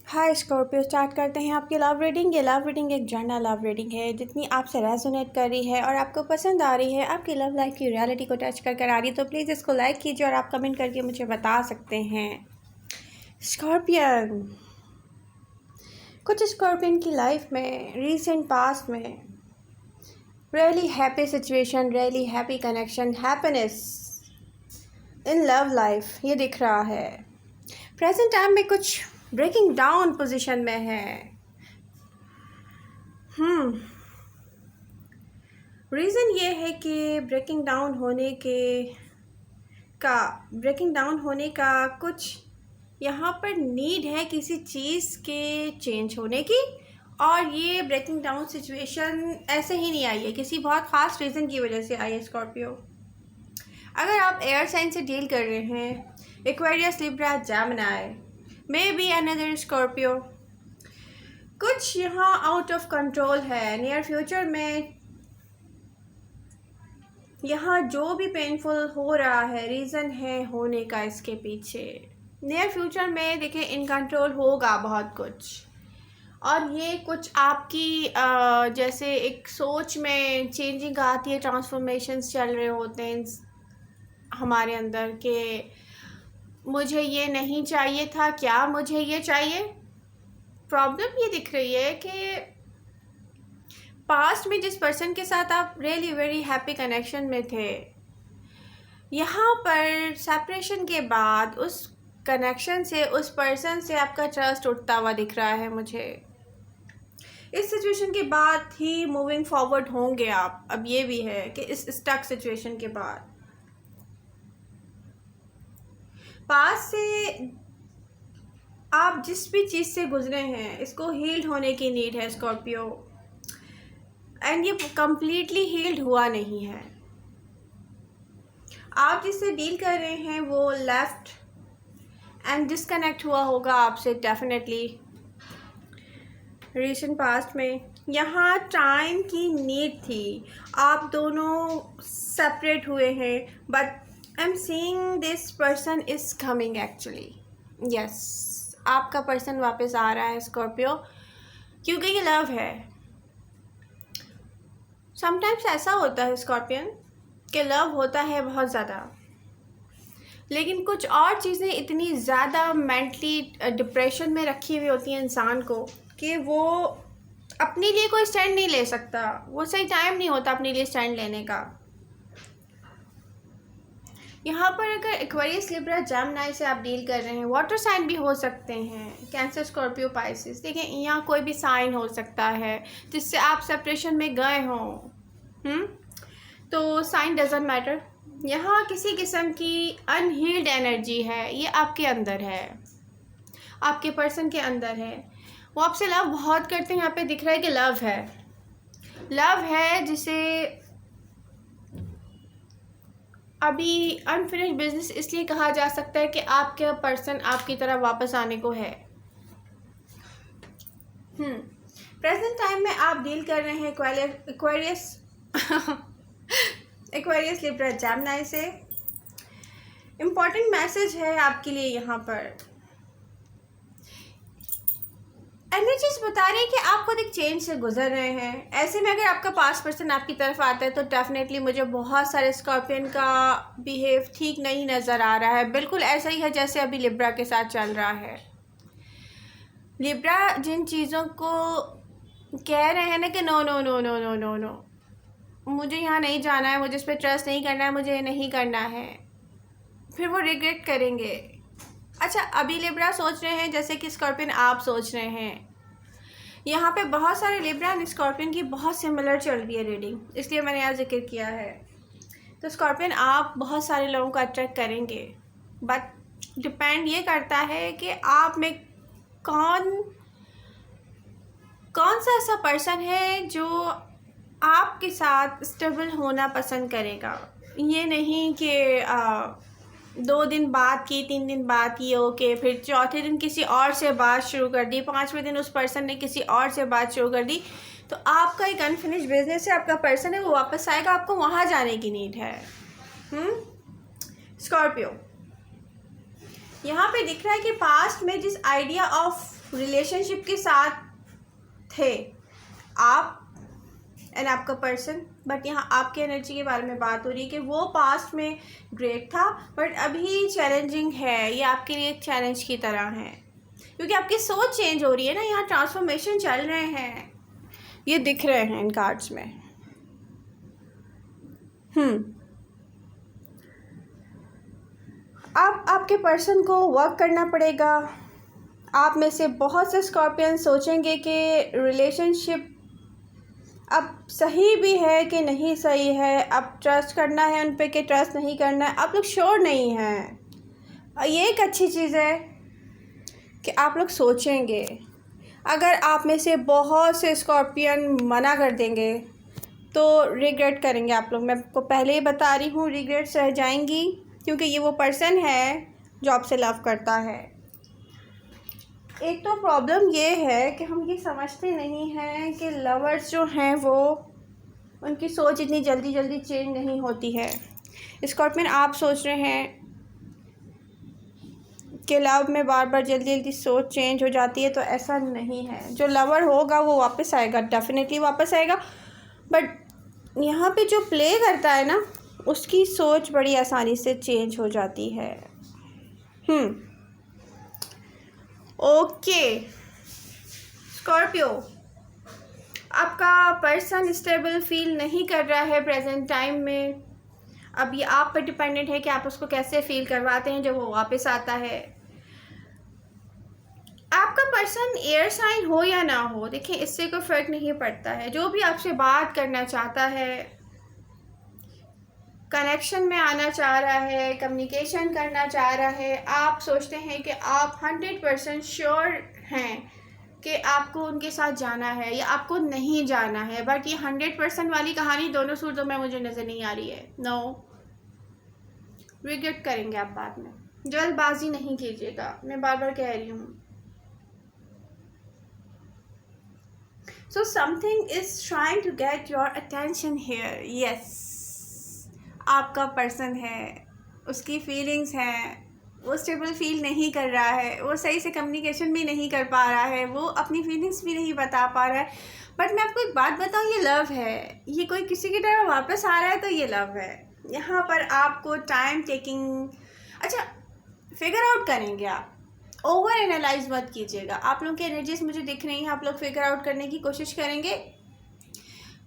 हाय Scorpio, start करते हैं आपकी लव रीडिंग। ये लव रीडिंग एक जनरल लव रीडिंग है। जितनी आपसे रेजोनेट कर रही है और आपको पसंद आ रही है, आपकी लव लाइफ की रियलिटी को टच कर आ रही है, तो प्लीज़ इसको लाइक कीजिए और आप कमेंट करके मुझे बता सकते हैं। स्कॉर्पियन, कुछ स्कॉर्पियन की लाइफ में रीसेंट पास्ट में really happy situation, really happy connection, happiness in love life ये दिख रहा है। प्रेजेंट टाइम में कुछ ब्रेकिंग डाउन पोजीशन में है। रीज़न ये है कि ब्रेकिंग डाउन होने का कुछ यहाँ पर नीड है किसी चीज़ के चेंज होने की, और ये ब्रेकिंग डाउन सिचुएशन ऐसे ही नहीं आई है, किसी बहुत ख़ास रीज़न की वजह से आई है। स्कॉर्पियो, अगर आप एयर साइन से डील कर रहे हैं, Aquarius, Libra, Gemini, may be another Scorpio, कुछ यहाँ आउट ऑफ कंट्रोल है। नियर फ्यूचर में यहाँ जो भी पेनफुल हो रहा है, रीज़न है होने का इसके पीछे। नियर फ्यूचर में देखिए इन कंट्रोल होगा बहुत कुछ, और ये कुछ आपकी जैसे एक सोच में चेंजिंग आती है, ट्रांसफॉर्मेशंस चल रहे होते हैं हमारे अंदर कि मुझे ये नहीं चाहिए था, क्या मुझे ये चाहिए। प्रॉब्लम ये दिख रही है कि पास्ट में जिस पर्सन के साथ आप रियली वेरी हैप्पी कनेक्शन में थे, यहाँ पर सेपरेशन के बाद उस कनेक्शन से, उस पर्सन से आपका ट्रस्ट उठता हुआ दिख रहा है मुझे। इस सिचुएशन के बाद ही मूविंग फॉरवर्ड होंगे आप। अब ये भी है कि इस स्टक सिचुएशन के बाद पास से आप जिस भी चीज़ से गुजरे हैं, इसको हील्ड होने की नीड है स्कॉर्पियो, एंड ये कम्प्लीटली हील्ड हुआ नहीं है। आप जिससे डील कर रहे हैं वो लेफ्ट एंड डिस्कनेक्ट हुआ होगा आपसे डेफिनेटली रिसेंट पास्ट में। यहाँ टाइम की नीड थी, आप दोनों सेपरेट हुए हैं, but I am seeing this person is coming actually. Yes, आपका पर्सन वापस आ रहा है स्कॉर्पियो, क्योंकि ये लव है। समटाइम्स ऐसा होता है स्कॉर्पियन कि लव होता है बहुत ज़्यादा, लेकिन कुछ और चीज़ें इतनी ज़्यादा मेंटली डिप्रेशन में रखी हुई होती हैं इंसान को कि वो अपने लिए कोई स्टैंड नहीं ले सकता। वो सही टाइम नहीं होता अपने लिए स्टैंड लेने का। यहाँ पर अगर एक्वेरियस, लिब्रा, जेमिनी से आप डील कर रहे हैं, वाटर साइन भी हो सकते हैं, कैंसर, स्कॉर्पियो, पाइसिस, देखिए यहाँ कोई भी साइन हो सकता है जिससे आप सेपरेशन में गए हों। तो साइन डजंट मैटर। यहाँ किसी किस्म की अनहील्ड एनर्जी है, ये आपके अंदर है, आपके पर्सन के अंदर है। वो आपसे लव बहुत करते हैं। यहाँ पे दिख रहा है कि लव है जिसे अभी अनफिनिश्ड बिजनेस इसलिए कहा जा सकता है कि आपके पर्सन आपकी तरफ वापस आने को है। प्रेजेंट टाइम में आप डील कर रहे हैं एक्वेरियस, लिब्रा, जेमिनी से। इम्पॉर्टेंट मैसेज है आपके लिए यहाँ पर। एनर्जीज बता रही है कि आप खुद एक चेंज से गुजर रहे हैं। ऐसे में अगर आपका पास्ट पर्सन आपकी तरफ आता है तो डेफिनेटली मुझे बहुत सारे स्कॉर्पियन का बिहेव ठीक नहीं नज़र आ रहा है। बिल्कुल ऐसा ही है जैसे अभी लिब्रा के साथ चल रहा है। लिब्रा जिन चीज़ों को कह रहे हैं ना कि no no no no no no no, मुझे यहाँ नहीं जाना है, मुझे इस पर ट्रस्ट नहीं करना है, मुझे ये नहीं करना है, फिर वो रिग्रेट करेंगे। अच्छा, अभी लिब्रा सोच रहे हैं जैसे कि स्कॉर्पियन आप सोच रहे हैं। यहाँ पे बहुत सारे लिब्रा एंड स्कॉर्पियन की बहुत सिमिलर चल रही है रीडिंग, इसलिए मैंने यहाँ जिक्र किया है। तो स्कॉर्पियन आप बहुत सारे लोगों को अट्रैक्ट करेंगे, बट डिपेंड ये करता है कि आप में कौन सा ऐसा पर्सन है जो आपके साथ स्टेबल होना पसंद करेगा। ये नहीं कि 2 दिन बात की, 3 दिन बात की, ओके, फिर चौथे दिन किसी और से बात शुरू कर दी, 5वें दिन उस पर्सन ने किसी और से बात शुरू कर दी, तो आपका एक अनफिनिश्ड बिजनेस है, आपका पर्सन है, वो वापस आएगा, आपको वहाँ जाने की नीड है। स्कॉर्पियो, यहाँ पे दिख रहा है कि पास्ट में जिस आइडिया ऑफ रिलेशनशिप के साथ थे आप एंड आपका पर्सन, बट यहाँ आपके एनर्जी के बारे में बात हो रही है कि वो पास्ट में ग्रेट था बट अभी चैलेंजिंग है। ये आपके लिए एक चैलेंज की तरह है क्योंकि आपकी सोच चेंज हो रही है ना, यहाँ ट्रांसफॉर्मेशन चल रहे हैं, ये दिख रहे हैं इन कार्ड्स में। अब आपके पर्सन को वर्क करना पड़ेगा। आप में से बहुत से स्कॉर्पियन सोचेंगे कि रिलेशनशिप अब सही भी है कि नहीं सही है, अब ट्रस्ट करना है उन पे कि ट्रस्ट नहीं करना है, आप लोग श्योर नहीं हैं। ये एक अच्छी चीज़ है कि आप लोग सोचेंगे। अगर आप में से बहुत से स्कॉर्पियन मना कर देंगे तो रिग्रेट करेंगे आप लोग। मैं आपको पहले ही बता रही हूँ, रिग्रेट्स रह जाएंगी क्योंकि ये वो पर्सन है जो आपसे लव करता है। एक तो प्रॉब्लम ये है कि हम ये समझते नहीं हैं कि लवर्स जो हैं वो उनकी सोच इतनी जल्दी जल्दी चेंज नहीं होती है। स्कॉर्पियन आप सोच रहे हैं कि लव में बार बार जल्दी जल्दी सोच चेंज हो जाती है, तो ऐसा नहीं है। जो लवर होगा वो वापस आएगा, डेफिनेटली वापस आएगा, बट यहाँ पे जो प्ले करता है ना उसकी सोच बड़ी आसानी से चेंज हो जाती है। ओके स्कॉर्पियो, आपका पर्सन स्टेबल फील नहीं कर रहा है प्रेजेंट टाइम में। अब ये आप पर डिपेंडेंट है कि आप उसको कैसे फील करवाते हैं जब वो वापस आता है। आपका पर्सन एयर साइन हो या ना हो, देखिए इससे कोई फ़र्क नहीं पड़ता है। जो भी आपसे बात करना चाहता है, कनेक्शन में आना चाह रहा है, कम्युनिकेशन करना चाह रहा है, आप सोचते हैं कि आप 100% श्योर हैं कि आपको उनके साथ जाना है या आपको नहीं जाना है, बट ये 100% वाली कहानी दोनों सूरतों में मुझे नज़र नहीं आ रही है। नो, रिग्रेट करेंगे आप बाद में। जल्दबाजी नहीं कीजिएगा, मैं बार बार कह रही हूँ। So something is trying to get your attention here. Yes, आपका पर्सन है, उसकी फीलिंग्स हैं, वो स्टेबल फील नहीं कर रहा है, वो सही से कम्युनिकेशन भी नहीं कर पा रहा है, वो अपनी फीलिंग्स भी नहीं बता पा रहा है। बट मैं आपको एक बात बताऊँ, ये लव है। ये कोई किसी की तरह वापस आ रहा है तो ये लव है। यहाँ पर आपको टाइम टेकिंग, अच्छा फिगर आउट करेंगे आप, ओवर एनालाइज मत कीजिएगा। आप लोगों की एनर्जीज मुझे दिख रही हैं, आप लोग फिगर आउट करने की कोशिश करेंगे।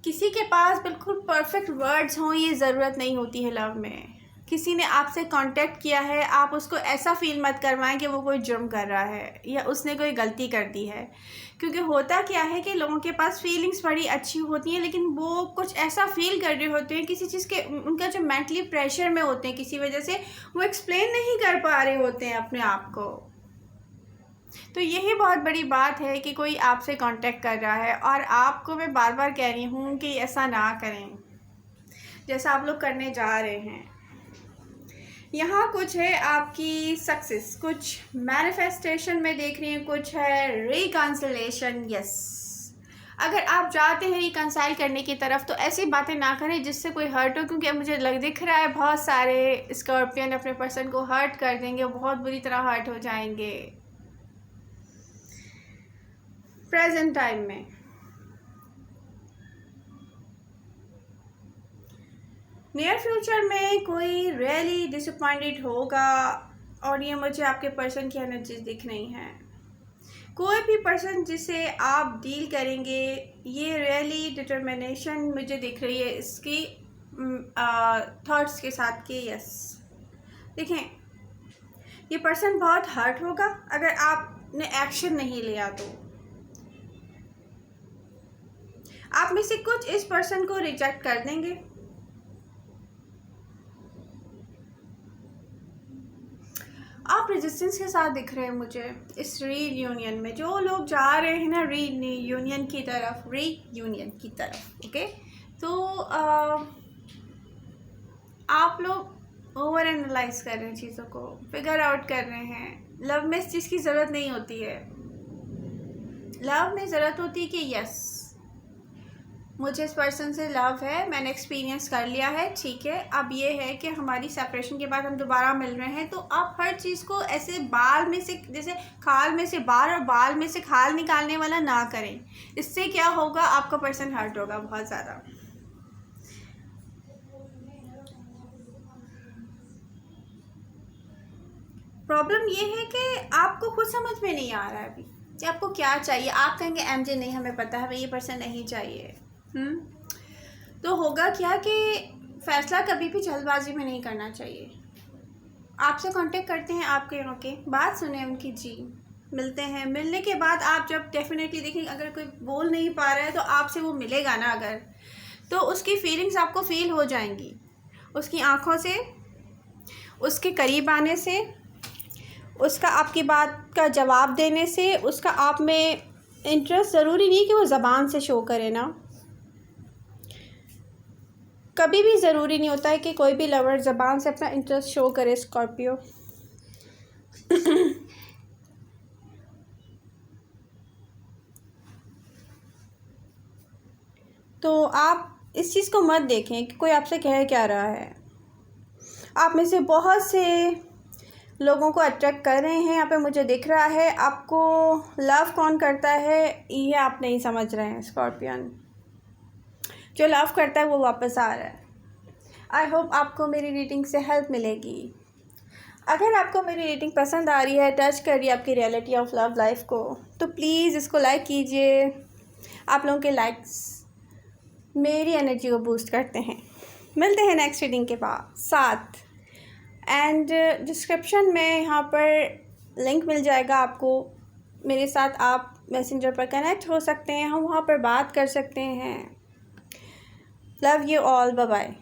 किसी के पास बिल्कुल परफेक्ट वर्ड्स हों ये ज़रूरत नहीं होती है लव में। किसी ने आपसे कांटेक्ट किया है, आप उसको ऐसा फील मत करवाएं कि वो कोई जुर्म कर रहा है या उसने कोई गलती कर दी है, क्योंकि होता क्या है कि लोगों के पास फीलिंग्स बड़ी अच्छी होती हैं लेकिन वो कुछ ऐसा फील कर रहे होते हैं किसी चीज़ के, उनका जो मेंटली प्रेशर में होते हैं किसी वजह से, वो एक्सप्लेन नहीं कर पा रहे होते हैं अपने आप को। तो यही बहुत बड़ी बात है कि कोई आपसे कांटेक्ट कर रहा है और आपको मैं बार बार कह रही हूँ कि ऐसा ना करें जैसा आप लोग करने जा रहे हैं। यहाँ कुछ है आपकी सक्सेस, कुछ मैनिफेस्टेशन में देख रही हैं, कुछ है रिकंसिलेशन। यस, अगर आप चाहते हैं रिकंसाइल करने की तरफ तो ऐसी बातें ना करें जिससे कोई हर्ट हो, क्योंकि मुझे दिख रहा है बहुत सारे स्कॉर्पियन अपने पर्सन को हर्ट कर देंगे, बहुत बुरी तरह हर्ट हो जाएंगे प्रेजेंट टाइम में। नियर फ्यूचर में कोई रियली डिसअपॉइंटेड होगा और ये मुझे आपके पर्सन की एनर्जीज दिख रही हैं। कोई भी पर्सन जिसे आप डील करेंगे, ये रियली डिटर्मिनेशन मुझे दिख रही है इसकी थॉट्स के साथ कि यस, देखें ये पर्सन बहुत हर्ट होगा अगर आपने एक्शन नहीं लिया। तो आप में से कुछ इस पर्सन को रिजेक्ट कर देंगे। आप रेजिस्टेंस के साथ दिख रहे हैं मुझे इस रीयूनियन में। जो लोग जा रहे हैं ना रीयूनियन की तरफ, ओके, तो आप लोग ओवर एनालाइज कर रहे हैं चीज़ों को, फिगर आउट कर रहे हैं। लव में इस चीज़ की ज़रूरत नहीं होती है। लव में ज़रूरत होती है कि यस मुझे इस पर्सन से लव है, मैंने एक्सपीरियंस कर लिया है, ठीक है। अब ये है कि हमारी सेपरेशन के बाद हम दोबारा मिल रहे हैं, तो आप हर चीज़ को ऐसे बाल में से, जैसे खाल में से बाल और बाल में से खाल निकालने वाला ना करें। इससे क्या होगा, आपका पर्सन हर्ट होगा बहुत ज़्यादा। प्रॉब्लम ये है कि आपको खुद समझ में नहीं आ रहा है अभी कि आपको क्या चाहिए। आप कहेंगे एमजे नहीं, हमें पता है, हमें ये पर्सन नहीं चाहिए। तो होगा क्या कि फ़ैसला कभी भी जल्दबाजी में नहीं करना चाहिए। आपसे कांटेक्ट करते हैं आपके यहाँ के, बात सुने उनकी, जी मिलते हैं। मिलने के बाद आप जब डेफिनेटली देखेंगे अगर कोई बोल नहीं पा रहा है तो आपसे वो मिलेगा ना अगर, तो उसकी फीलिंग्स आपको फील हो जाएंगी, उसकी आँखों से, उसके करीब आने से, उसका आपकी बात का जवाब देने से, उसका आप में इंटरेस्ट। ज़रूरी नहीं कि वो ज़बान से शो करे ना, कभी भी ज़रूरी नहीं होता है कि कोई भी लवर ज़बान से अपना इंटरेस्ट शो करे स्कॉर्पियो। तो आप इस चीज़ को मत देखें कि कोई आपसे कह क्या रहा है। आप में से बहुत से लोगों को अट्रैक्ट कर रहे हैं, यहाँ पे मुझे दिख रहा है। आपको लव कौन करता है ये आप नहीं समझ रहे हैं स्कॉर्पियन। जो लव करता है वो वापस आ रहा है। आई होप आपको मेरी रीडिंग से हेल्प मिलेगी। अगर आपको मेरी रीडिंग पसंद आ रही है, टच कर रही है आपकी रियलिटी ऑफ लव लाइफ को, तो प्लीज़ इसको लाइक कीजिए। आप लोगों के लाइक्स मेरी एनर्जी को बूस्ट करते हैं। मिलते हैं नेक्स्ट रीडिंग के साथ। एंड डिस्क्रिप्शन में यहाँ पर लिंक मिल जाएगा आपको, मेरे साथ आप मैसेंजर पर कनेक्ट हो सकते हैं, हम वहाँ पर बात कर सकते हैं। Love you all, bye bye.